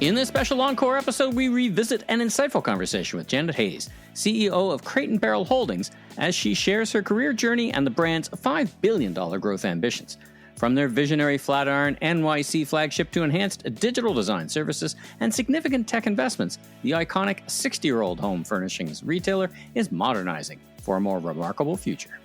In this special encore episode, we revisit an insightful conversation with Janet Hayes, CEO of Crate & Barrel Holdings, as she shares her career journey and the brand's $5 billion growth ambitions. From their visionary Flatiron NYC flagship to enhanced digital design services and significant tech investments, the iconic 60-year-old home furnishings retailer is modernizing for a more remarkable future.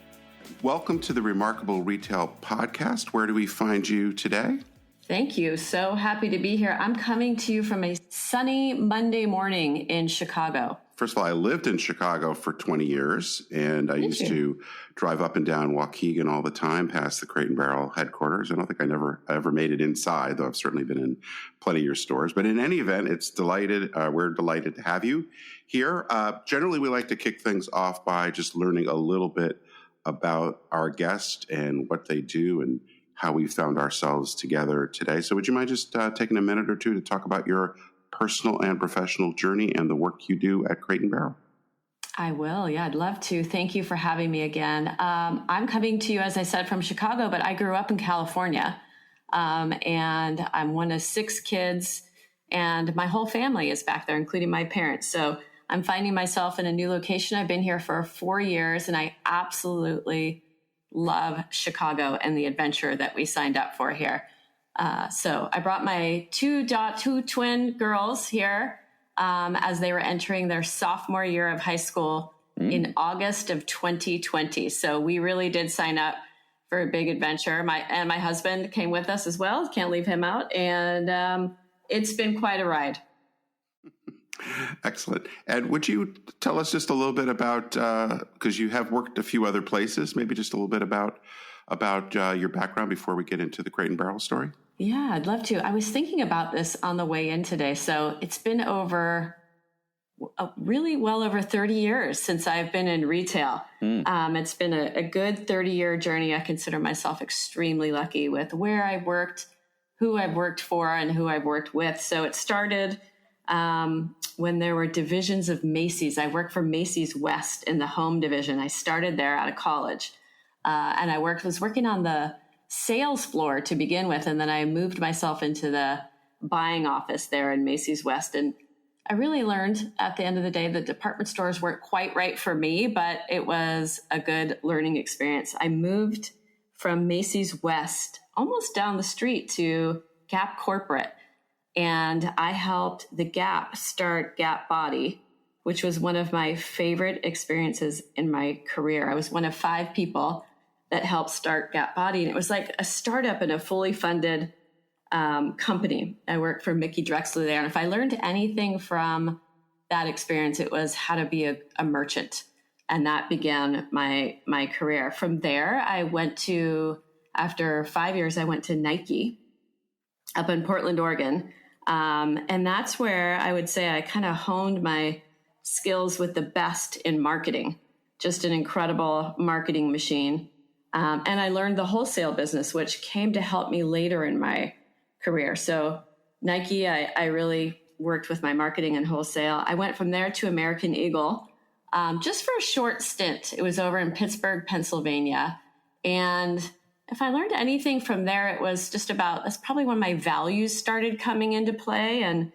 Welcome to the Remarkable Retail Podcast. Where do we find you today? Thank you. So happy to be here. I'm coming to you from a sunny Monday morning in Chicago. First of all, I lived in Chicago for 20 years, and I used to drive up and down Waukegan all the time past the Crate & Barrel headquarters. I don't think I ever made it inside, though I've certainly been in plenty of your stores. But in any event, we're delighted to have you here. Generally, we like to kick things off by just learning a little bit about our guest and what they do and how we found ourselves together today. So would you mind just taking a minute or two to talk about your personal and professional journey and the work you do at Crate & Barrel? I will. Yeah, I'd love to. Thank you for having me again. I'm coming to you, as I said, from Chicago, but I grew up in California. And I'm one of 6 kids, and my whole family is back there, including my parents. So I'm finding myself in a new location. I've been here for 4 years, and I absolutely love Chicago and the adventure that we signed up for here. So I brought my two twin girls here as they were entering their sophomore year of high school in August of 2020. So we really did sign up for a big adventure. My husband came with us as well. Can't leave him out. And it's been quite a ride. Excellent. And would you tell us just a little bit about, because you have worked a few other places, maybe just a little bit about your background before we get into the Crate & Barrel story? Yeah, I'd love to. I was thinking about this on the way in today. So it's been really well over 30 years since I've been in retail. It's been a good 30-year journey. I consider myself extremely lucky with where I've worked, who I've worked for, and who I've worked with. So it started when there were divisions of Macy's. I worked for Macy's West in the home division. I started there out of college. And I was working on the sales floor to begin with. And then I moved myself into the buying office there in Macy's West. And I really learned at the end of the day that department stores weren't quite right for me, but it was a good learning experience. I moved from Macy's West almost down the street to Gap Corporate. And I helped the Gap start Gap Body, which was one of my favorite experiences in my career. I was one of 5 people that helped start Gap Body. And it was like a startup in a fully funded company. I worked for Mickey Drexler there. And if I learned anything from that experience, it was how to be a merchant. And that began my career. From there, after 5 years, I went to Nike up in Portland, Oregon. And that's where I would say I kind of honed my skills with the best in marketing, just an incredible marketing machine. And I learned the wholesale business, which came to help me later in my career. So Nike, I really worked with my marketing and wholesale. I went from there to American Eagle just for a short stint. It was over in Pittsburgh, Pennsylvania. And if I learned anything from there, it was just that's probably when my values started coming into play. And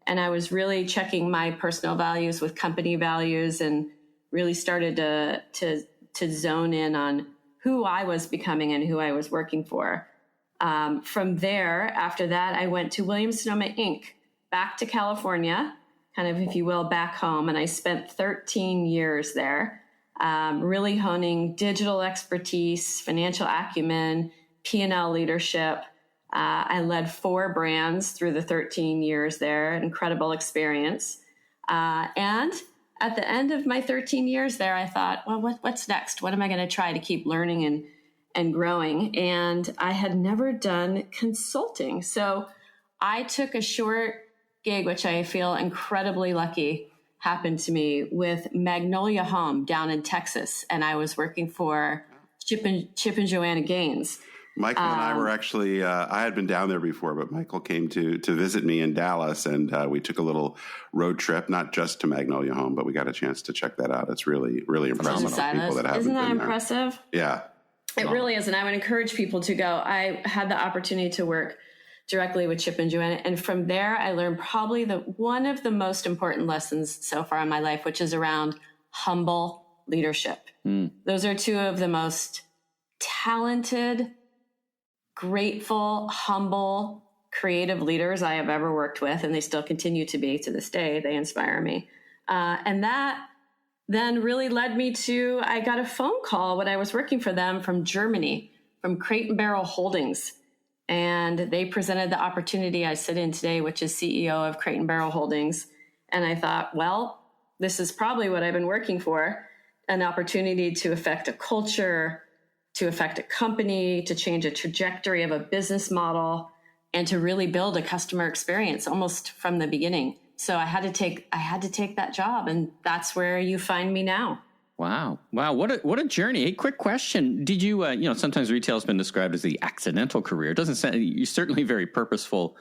I was really checking my personal values with company values and really started to zone in on who I was becoming and who I was working for. From there, after that, I went to Williams-Sonoma Inc., back to California, kind of, if you will, back home. And I spent 13 years there. Really honing digital expertise, financial acumen, P&L leadership. I led 4 brands through the 13 years there, an incredible experience. And at the end of my 13 years there, I thought, well, what's next? What am I going to try to keep learning and growing? And I had never done consulting. So I took a short gig, which I feel incredibly lucky happened to me, with Magnolia Home down in Texas. And I was working for Chip and Joanna Gaines. Michael and I were actually, I had been down there before, but Michael came to visit me in Dallas, and we took a little road trip, not just to Magnolia Home, but we got a chance to check that out. It's really, really impressive. Isn't that impressive? Yeah. It really is. And I would encourage people to go. I had the opportunity to work directly with Chip and Joanna. And from there, I learned probably one of the most important lessons so far in my life, which is around humble leadership. Those are two of the most talented, grateful, humble, creative leaders I have ever worked with. And they still continue to be to this day. They inspire me. And that then really led me to, I got a phone call when I was working for them from Germany, from Crate & Barrel Holdings. And they presented the opportunity I sit in today, which is CEO of Crate & Barrel Holdings. And I thought, well, this is probably what I've been working for, an opportunity to affect a culture, to affect a company, to change a trajectory of a business model, and to really build a customer experience almost from the beginning. So I had to take that job, and that's where you find me now. Wow. What a journey. Hey, quick question. Did you, sometimes retail has been described as the accidental career. It doesn't sound, you're certainly very purposeful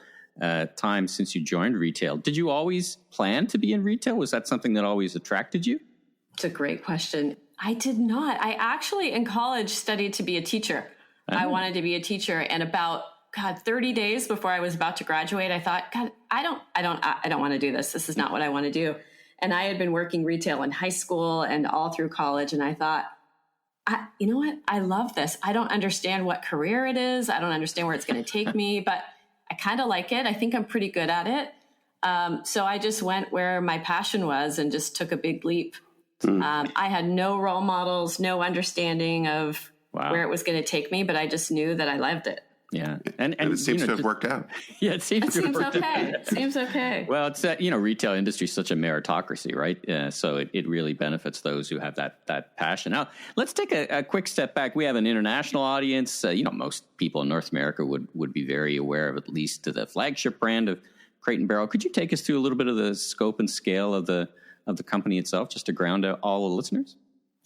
time since you joined retail. Did you always plan to be in retail? Was that something that always attracted you? It's a great question. I did not. I actually in college studied to be a teacher. Oh. I wanted to be a teacher, and about 30 days before I was about to graduate, I thought, God, I don't want to do this. This is not what I want to do. And I had been working retail in high school and all through college. And I thought, you know what? I love this. I don't understand what career it is. I don't understand where it's going to take me, but I kind of like it. I think I'm pretty good at it. So I just went where my passion was and just took a big leap. I had no role models, no understanding of where it was going to take me, but I just knew that I loved it. Yeah. And it seems to have worked out. Yeah, it seems okay. It seems okay. Well, it's retail industry is such a meritocracy, right? So it really benefits those who have that passion. Now, let's take a quick step back. We have an international audience. Most people in North America would be very aware of at least the flagship brand of Crate & Barrel. Could you take us through a little bit of the scope and scale of the company itself, just to ground out all the listeners?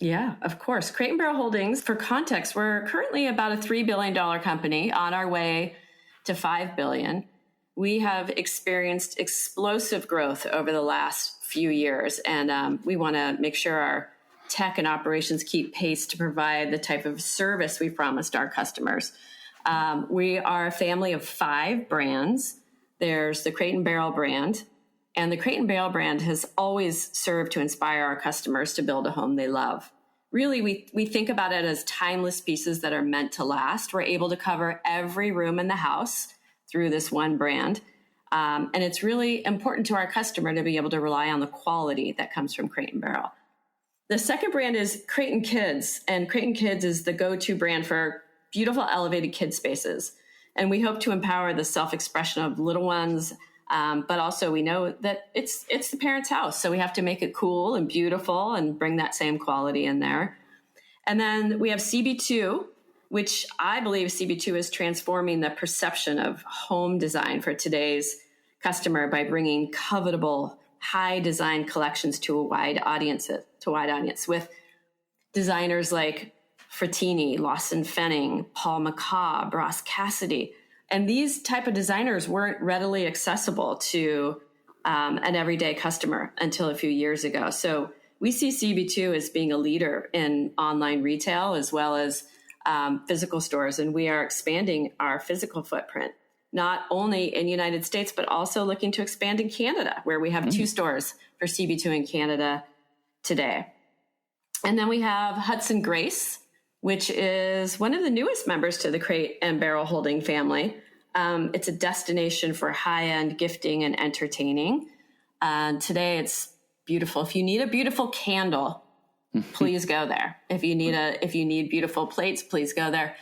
Yeah, of course. Crate & Barrel Holdings, for context, we're currently about a $3 billion company on our way to $5 billion. We have experienced explosive growth over the last few years, and we want to make sure our tech and operations keep pace to provide the type of service we promised our customers. We are a family of 5 brands. There's the Crate & Barrel brand, and the Crate & Barrel brand has always served to inspire our customers to build a home they love. Really, we think about it as timeless pieces that are meant to last. We're able to cover every room in the house through this one brand. And it's really important to our customer to be able to rely on the quality that comes from Crate & Barrel. The second brand is Crate & Kids, and Crate & Kids is the go-to brand for beautiful elevated kid spaces. And we hope to empower the self-expression of little ones. But also we know that it's the parent's house. So we have to make it cool and beautiful and bring that same quality in there. And then we have CB2, which I believe CB2 is transforming the perception of home design for today's customer by bringing covetable, high design collections to a wide audience with designers like Frattini, Lawson Fenning, Paul McCabe, Ross Cassidy. And these type of designers weren't readily accessible to an everyday customer until a few years ago. So we see CB2 as being a leader in online retail as well as physical stores. And we are expanding our physical footprint, not only in the United States, but also looking to expand in Canada, where we have 2 stores for CB2 in Canada today. And then we have Hudson Grace, which is one of the newest members to the Crate & Barrel Holding family. It's a destination for high-end gifting and entertaining. Today, it's beautiful. If you need a beautiful candle, please go there. If you need beautiful plates, please go there.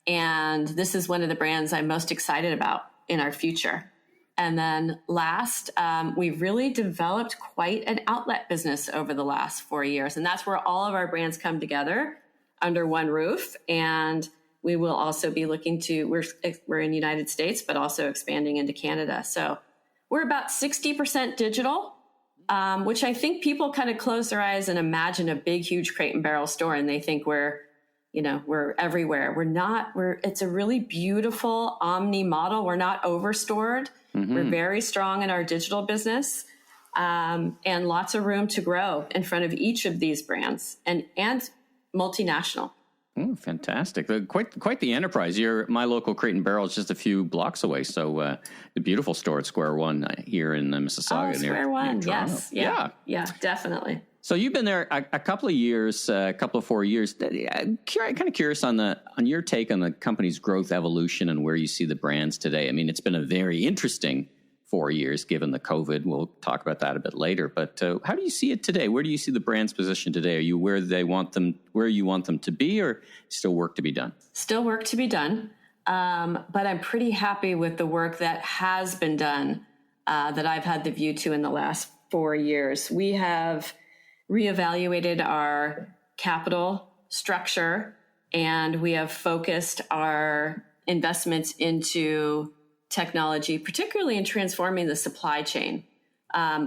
And this is one of the brands I'm most excited about in our future. And then last, we've really developed quite an outlet business over the last 4 years. And that's where all of our brands come together under one roof. And we will also be looking to, we're in the United States, but also expanding into Canada. So we're about 60% digital, which I think people kind of close their eyes and imagine a big, huge Crate & Barrel store. And they think we're everywhere. We're not, it's a really beautiful omni model. We're not overstored. Mm-hmm. We're very strong in our digital business, and lots of room to grow in front of each of these brands and multinational. Oh, fantastic. Quite the enterprise. My local Crate and Barrel is just a few blocks away. So the beautiful store at Square One here in Mississauga. Square One, near yes. Yeah, definitely. So you've been there a couple of years, a couple of 4 years. I'm kind of curious on your take on the company's growth evolution and where you see the brands today. I mean, it's been a very interesting 4 years given the COVID. We'll talk about that a bit later. But how do you see it today? Where do you see the brand's position today? Are you where you want them to be, or still work to be done? Still work to be done. But I'm pretty happy with the work that has been done that I've had the view to in the last 4 years. We have reevaluated our capital structure, and we have focused our investments into technology, particularly in transforming the supply chain.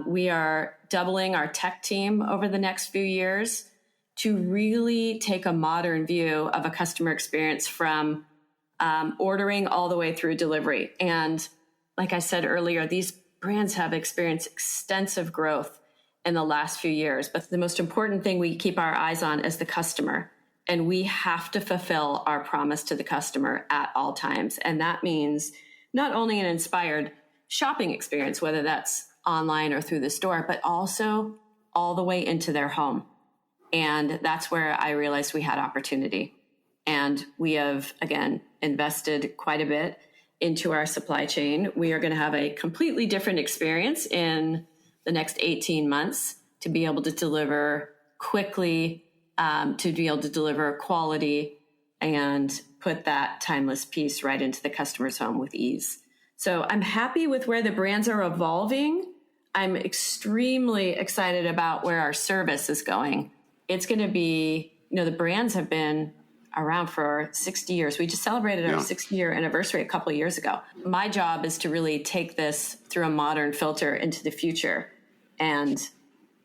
We are doubling our tech team over the next few years to really take a modern view of a customer experience from ordering all the way through delivery. And like I said earlier, these brands have experienced extensive growth in the last few years. But the most important thing we keep our eyes on is the customer. And we have to fulfill our promise to the customer at all times. And that means not only an inspired shopping experience, whether that's online or through the store, but also all the way into their home. And that's where I realized we had opportunity. And we have, again, invested quite a bit into our supply chain. We are going to have a completely different experience in the next 18 months to be able to deliver quickly, to be able to deliver quality and put that timeless piece right into the customer's home with ease. So I'm happy with where the brands are evolving. I'm extremely excited about where our service is going. It's going to be, the brands have been around for 60 years. We just celebrated our 60-year anniversary a couple of years ago. My job is to really take this through a modern filter into the future. And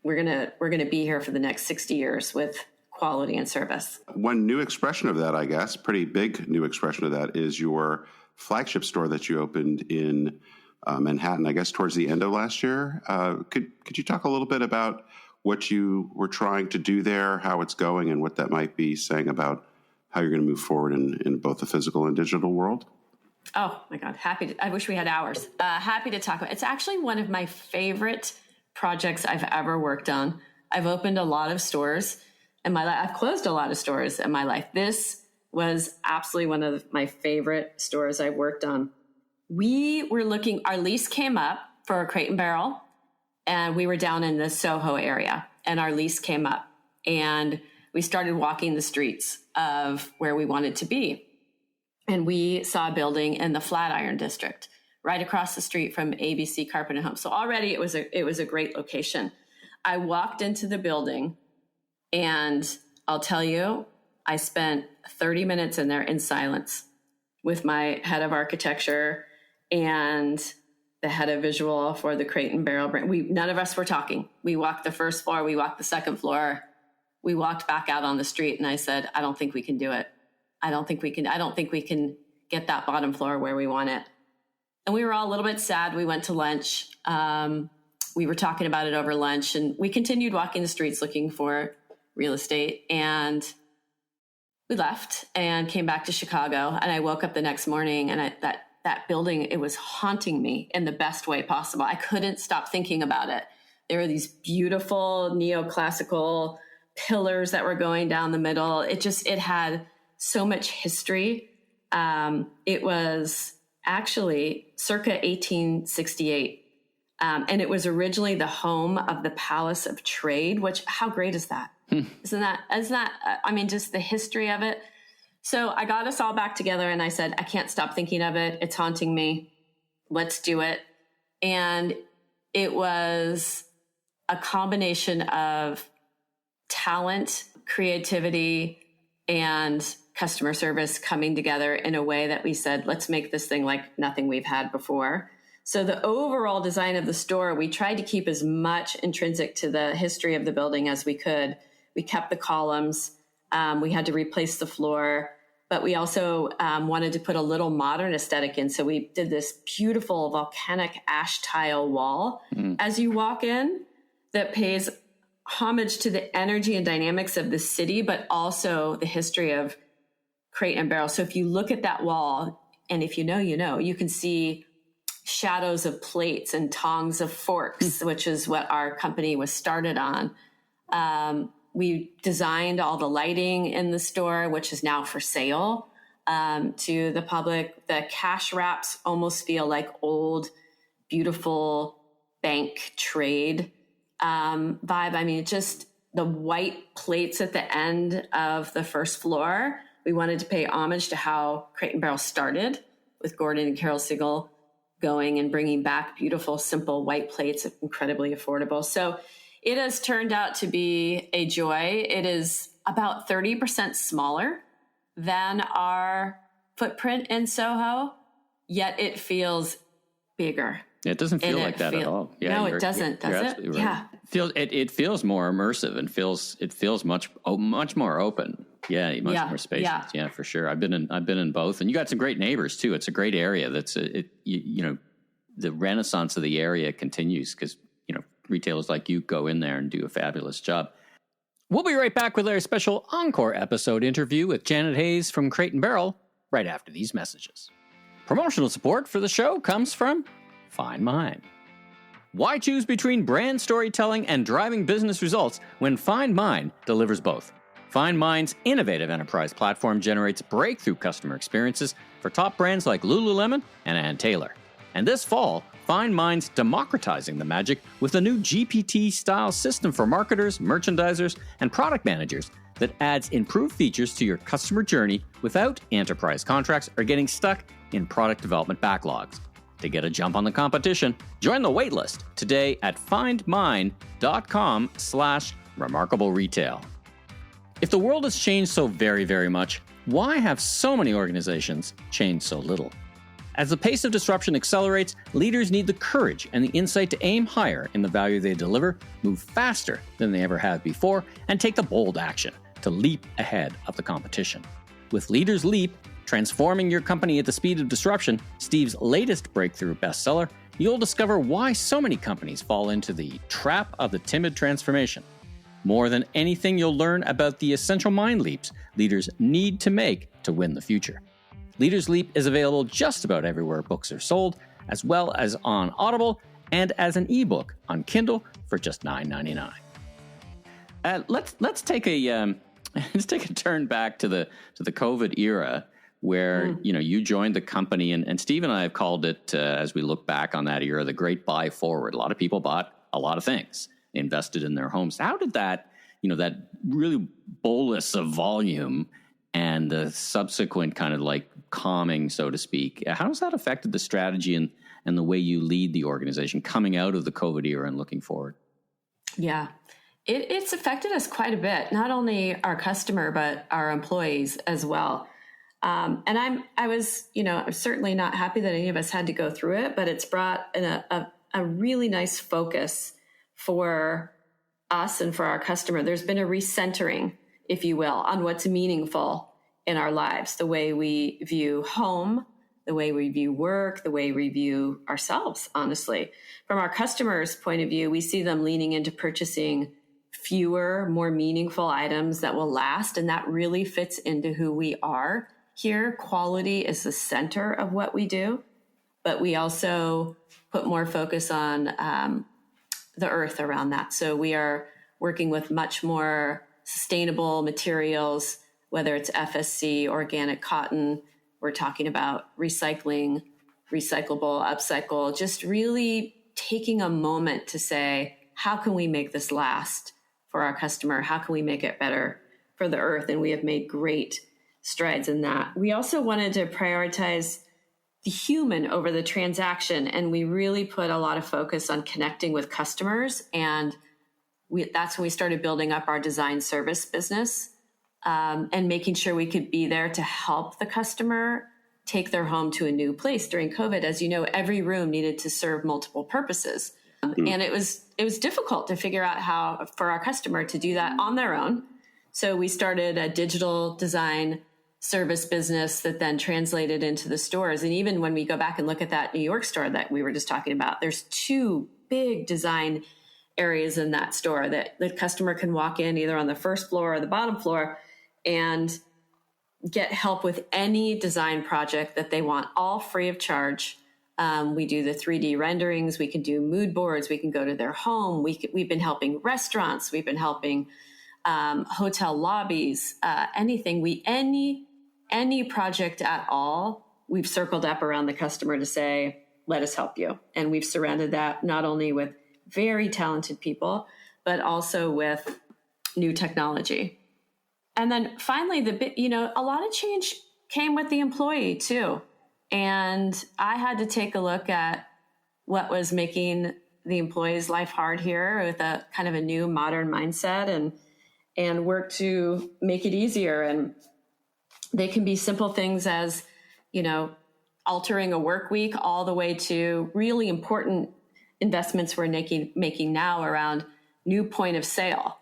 we're gonna be here for the next 60 years with quality and service. One new expression of that, I guess, pretty big new expression of that, is your flagship store that you opened in Manhattan, I guess, towards the end of last year. Could you talk a little bit about what you were trying to do there, how it's going, and what that might be saying about how you're going to move forward in both the physical and digital world? Oh my God, I wish we had hours. Happy to talk about it. It's actually one of my favorite projects I've ever worked on. I've opened a lot of stores in my life. I've closed a lot of stores in my life. This was absolutely one of my favorite stores I've worked on. Our lease came up for Crate and Barrel, and we were down in the Soho area, and our lease came up, and we started walking the streets of where we wanted to be. And we saw a building in the Flatiron district, right across the street from ABC Carpet and Home. So already it was a great location. I walked into the building, and I'll tell you, I spent 30 minutes in there in silence with my head of architecture and the head of visual for the Crate and Barrel brand. None of us were talking. We walked the first floor, we walked the second floor, we walked back out on the street, and I said, I don't think we can do it. I don't think we can get that bottom floor where we want it. And we were all a little bit sad. We went to lunch. We were talking about it over lunch, and we continued walking the streets looking for real estate. And we left and came back to Chicago. And I woke up the next morning, and that building, it was haunting me in the best way possible. I couldn't stop thinking about it. There were these beautiful neoclassical pillars that were going down the middle. It had so much history. It was actually circa 1868. And it was originally the home of the Palace of Trade, which, how great is that? Isn't that, I mean, just the history of it. So I got us all back together, and I said, I can't stop thinking of it. It's haunting me. Let's do it. And it was a combination of talent, creativity, and customer service coming together in a way that we said, let's make this thing like nothing we've had before. So the overall design of the store, we tried to keep as much intrinsic to the history of the building as we could. We kept the columns. We had to replace the floor, but we also wanted to put a little modern aesthetic in. So we did this beautiful volcanic ash tile wall as you walk in that pays homage to the energy and dynamics of the city, but also the history of Crate and Barrel. So if you look at that wall, and if you know, you can see shadows of plates and tongs of forks, which is what our company was started on. We designed all the lighting in the store, which is now for sale to the public. The cash wraps almost feel like old, beautiful bank trade vibe. I mean, just the white plates at the end of the first floor. We wanted to pay homage to how Crate and Barrel started, with Gordon and Carol Siegel going and bringing back beautiful, simple white plates, incredibly affordable. So it has turned out to be a joy. It is about 30% smaller than our footprint in Soho, yet it feels bigger. It doesn't feel like that at all. Yeah, no, it doesn't, does it? Right. Yeah. It feels more immersive and feels much more open. Yeah, much more spacious. Yeah, for sure. I've been in both, and you got some great neighbors too. It's a great area. The renaissance of the area continues because retailers like you go in there and do a fabulous job. We'll be right back with our special encore episode interview with Janet Hayes from Crate and Barrel right after these messages. Promotional support for the show comes from Find Mine. Why choose between brand storytelling and driving business results when Find Mine delivers both? Find Mine's innovative enterprise platform generates breakthrough customer experiences for top brands like Lululemon and Ann Taylor. And this fall, Find Mine's democratizing the magic with a new GPT-style system for marketers, merchandisers, and product managers that adds improved features to your customer journey without enterprise contracts or getting stuck in product development backlogs. To get a jump on the competition, join the waitlist today at findmine.com/remarkable retail. If the world has changed so very, very much, why have so many organizations changed so little? As the pace of disruption accelerates, leaders need the courage and the insight to aim higher in the value they deliver, move faster than they ever have before, and take the bold action to leap ahead of the competition. With Leaders Leap, Transforming Your Company at the Speed of Disruption, Steve's latest breakthrough bestseller, you'll discover why so many companies fall into the trap of the timid transformation. More than anything, you'll learn about the essential mind leaps leaders need to make to win the future. Leaders Leap is available just about everywhere books are sold, as well as on Audible and as an ebook on Kindle for just $9.99. Let's take a turn back to the COVID era, where you joined the company, and Steve and I have called it, as we look back on that era, the great buy forward. A lot of people bought a lot of things, invested in their homes. How did that really bolus of volume and the subsequent kind of like calming, so to speak, how has that affected the strategy and the way you lead the organization coming out of the COVID era and looking forward? Yeah, it's affected us quite a bit, not only our customer, but our employees as well. And I was certainly not happy that any of us had to go through it, but it's brought a really nice focus for us and for our customer. There's been a recentering, if you will, on what's meaningful in our lives, the way we view home, the way we view work, the way we view ourselves, honestly. From our customers' point of view, we see them leaning into purchasing fewer, more meaningful items that will last, and that really fits into who we are here. Quality is the center of what we do, but we also put more focus on the earth around that. So we are working with much more sustainable materials, whether it's FSC, organic cotton. We're talking about recycling, recyclable, upcycle, just really taking a moment to say, how can we make this last for our customer? How can we make it better for the earth? And we have made great strides in that. We also wanted to prioritize the human over the transaction, and we really put a lot of focus on connecting with customers. And that's when we started building up our design service business, and making sure we could be there to help the customer take their home to a new place. During COVID, as you know, every room needed to serve multiple purposes. And it was difficult to figure out how for our customer to do that on their own. So we started a digital design service business that then translated into the stores. And even when we go back and look at that New York store that we were just talking about, there's two big design areas in that store that the customer can walk in either on the first floor or the bottom floor and get help with any design project that they want, all free of charge. We do the 3D renderings. We can do mood boards. We can go to their home. We've been helping restaurants. We've been helping hotel lobbies, anything. Any project at all, we've circled up around the customer to say, let us help you. And we've surrounded that not only with very talented people, but also with new technology. And then finally, a lot of change came with the employee too. And I had to take a look at what was making the employee's life hard here with a kind of a new modern mindset and work to make it easier. And they can be simple things as, altering a work week, all the way to really important investments we're making now around new point of sale.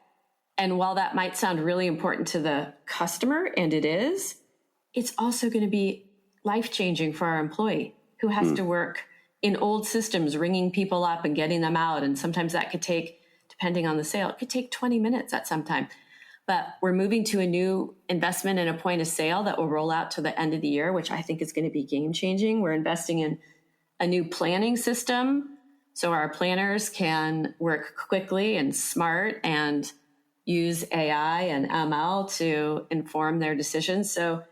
And while that might sound really important to the customer, and it is, it's also going to be life-changing for our employee who has to work in old systems, ringing people up and getting them out. And sometimes that could take, depending on the sale, it could take 20 minutes at some time. But we're moving to a new investment in a point of sale that will roll out to the end of the year, which I think is going to be game-changing. We're investing in a new planning system so our planners can work quickly and smart and use AI and ML to inform their decisions. So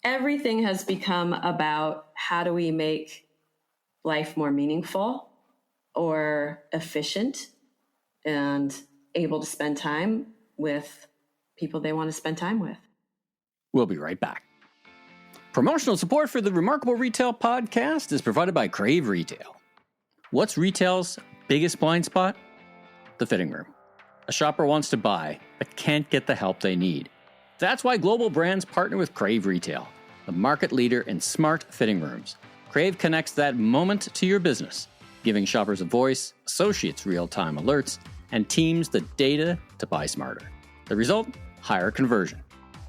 everything has become about how do we make life more meaningful or efficient and able to spend time with people they want to spend time with. We'll be right back. Promotional support for the Remarkable Retail podcast is provided by Crave Retail. What's retail's biggest blind spot? The fitting room. A shopper wants to buy, but can't get the help they need. That's why global brands partner with Crave Retail, the market leader in smart fitting rooms. Crave connects that moment to your business, giving shoppers a voice, associates real-time alerts, and teams the data to buy smarter. The result? Higher conversion,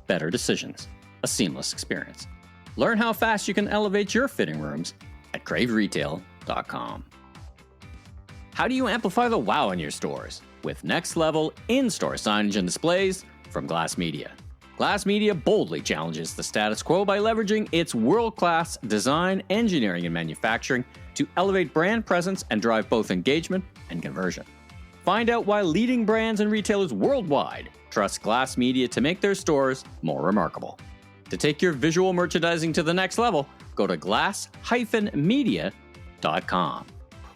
better decisions, a seamless experience. Learn how fast you can elevate your fitting rooms at craveretail.com. How do you amplify the wow in your stores? With next-level in-store signage and displays from Glass Media. Glass Media boldly challenges the status quo by leveraging its world-class design, engineering, and manufacturing to elevate brand presence and drive both engagement and conversion. Find out why leading brands and retailers worldwide trust Glass Media to make their stores more remarkable. To take your visual merchandising to the next level, go to glass-media.com.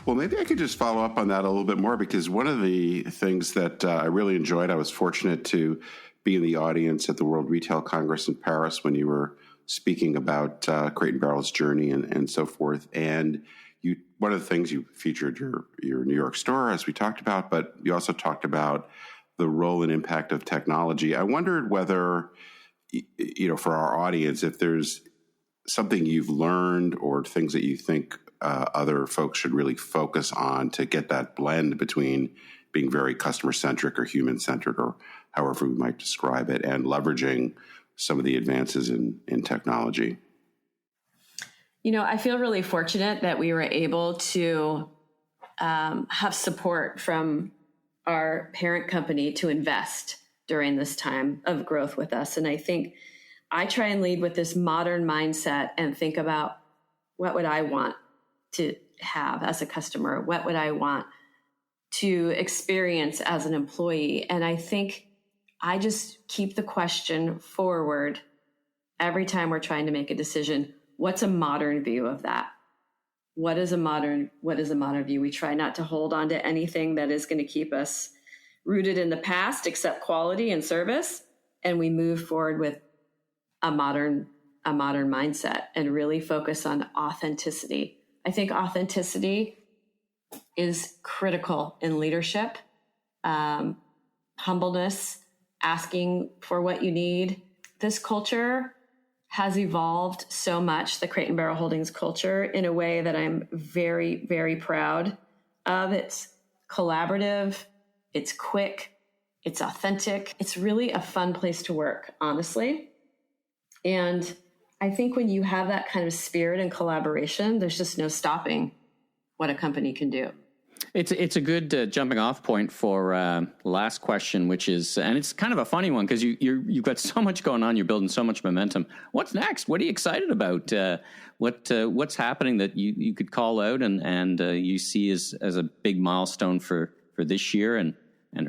Well, maybe I could just follow up on that a little bit more, because one of the things that I really enjoyed, I was fortunate to be in the audience at the World Retail Congress in Paris when you were speaking about Crate & Barrel's journey and so forth. And one of the things you featured your New York store, as we talked about, but you also talked about the role and impact of technology. I wondered whether, for our audience, if there's something you've learned or things that you think other folks should really focus on to get that blend between being very customer-centric or human-centric, or however we might describe it, and leveraging some of the advances in technology. I feel really fortunate that we were able to have support from our parent company to invest during this time of growth with us. And I think I try and lead with this modern mindset and think about, what would I want to have as a customer? What would I want to experience as an employee? And I think I just keep the question forward every time we're trying to make a decision. What's a modern view of that? What is a modern view? We try not to hold on to anything that is going to keep us rooted in the past, except quality and service. And we move forward with a modern mindset and really focus on authenticity. I think authenticity is critical in leadership. Humbleness, asking for what you need. This culture has evolved so much, the Crate & Barrel Holdings culture, in a way that I'm very, very proud of. It's collaborative, it's quick, it's authentic. It's really a fun place to work, honestly. And I think when you have that kind of spirit and collaboration, there's just no stopping what a company can do. It's a good jumping off point for last question, which is, and it's kind of a funny one because you've got so much going on, you're building so much momentum. What's next? What are you excited about? What's happening that you could call out and you see as a big milestone for this year and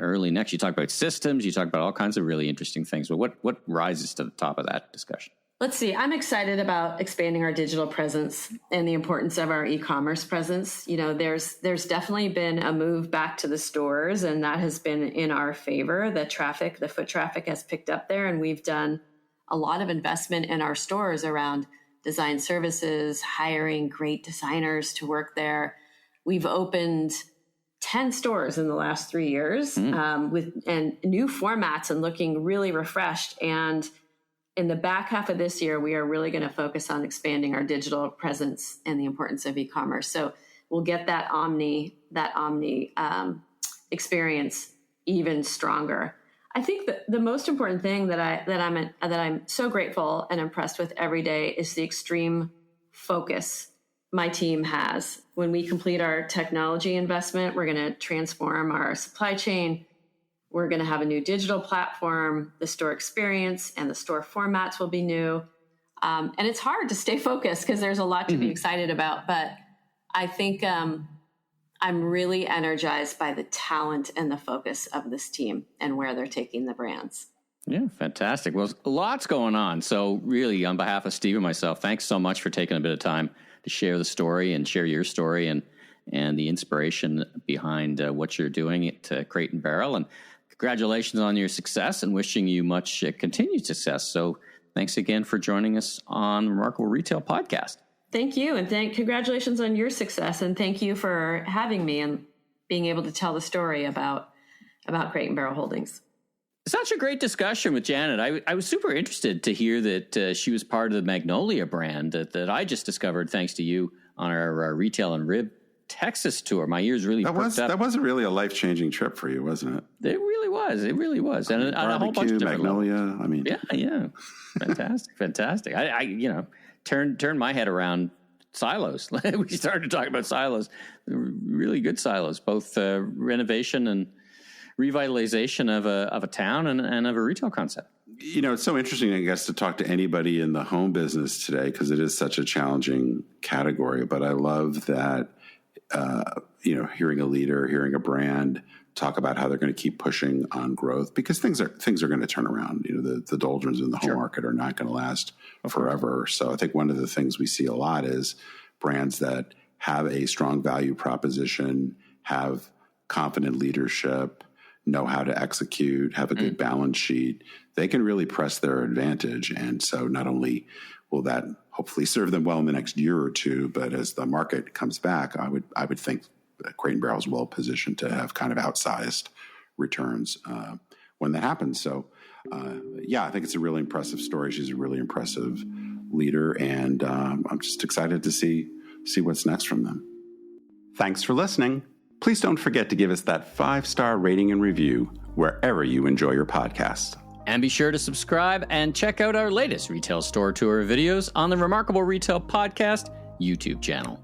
early next? You talk about systems, you talk about all kinds of really interesting things, but what rises to the top of that discussion? Let's see. I'm excited about expanding our digital presence and the importance of our e-commerce presence. You know, there's definitely been a move back to the stores, and that has been in our favor. The foot traffic has picked up there, and we've done a lot of investment in our stores around design services, hiring great designers to work there. We've opened 10 stores in the last 3 years with new formats and looking really refreshed. And in the back half of this year, we are really going to focus on expanding our digital presence and the importance of e-commerce. So we'll get that omni experience even stronger. I think that the most important thing that I'm so grateful and impressed with every day is the extreme focus my team has. When we complete our technology investment, we're going to transform our supply chain. We're going to have a new digital platform. The store experience and the store formats will be new. And it's hard to stay focused because there's a lot to be excited about. But I think I'm really energized by the talent and the focus of this team and where they're taking the brands. Yeah, fantastic. Well, lots going on. So really, on behalf of Steve and myself, thanks so much for taking a bit of time to share the story and share your story and the inspiration behind what you're doing at Crate and Barrel. And congratulations on your success and wishing you much continued success. So thanks again for joining us on the Remarkable Retail Podcast. Thank you. And congratulations on your success. And thank you for having me and being able to tell the story about Crate and Barrel Holdings. Such a great discussion with Janet. I was super interested to hear that she was part of the Magnolia brand that I just discovered thanks to you on our Retail and Rib Texas tour. My ears really perked up. That wasn't really a life-changing trip for you, wasn't it? It really was. It really was. And a whole bunch of different Magnolia. levels. I mean, yeah. Fantastic. I turned my head around silos. We started talking about silos, really good silos, both renovation and revitalization of a town and of a retail concept. You know, it's so interesting, I guess, to talk to anybody in the home business today because it is such a challenging category. But I love that, hearing a leader, hearing a brand talk about how they're going to keep pushing on growth because things are going to turn around. You know, the doldrums in the home market are not going to last forever. So I think one of the things we see a lot is brands that have a strong value proposition, have confident leadership, know how to execute, have a good balance sheet, they can really press their advantage. And so not only will that hopefully serve them well in the next year or two, but as the market comes back, I would think that Crate and Barrel is well positioned to have kind of outsized returns when that happens. So, I think it's a really impressive story. She's a really impressive leader, and I'm just excited to see what's next from them. Thanks for listening. Please don't forget to give us that 5-star rating and review wherever you enjoy your podcast. And be sure to subscribe and check out our latest retail store tour videos on the Remarkable Retail Podcast YouTube channel.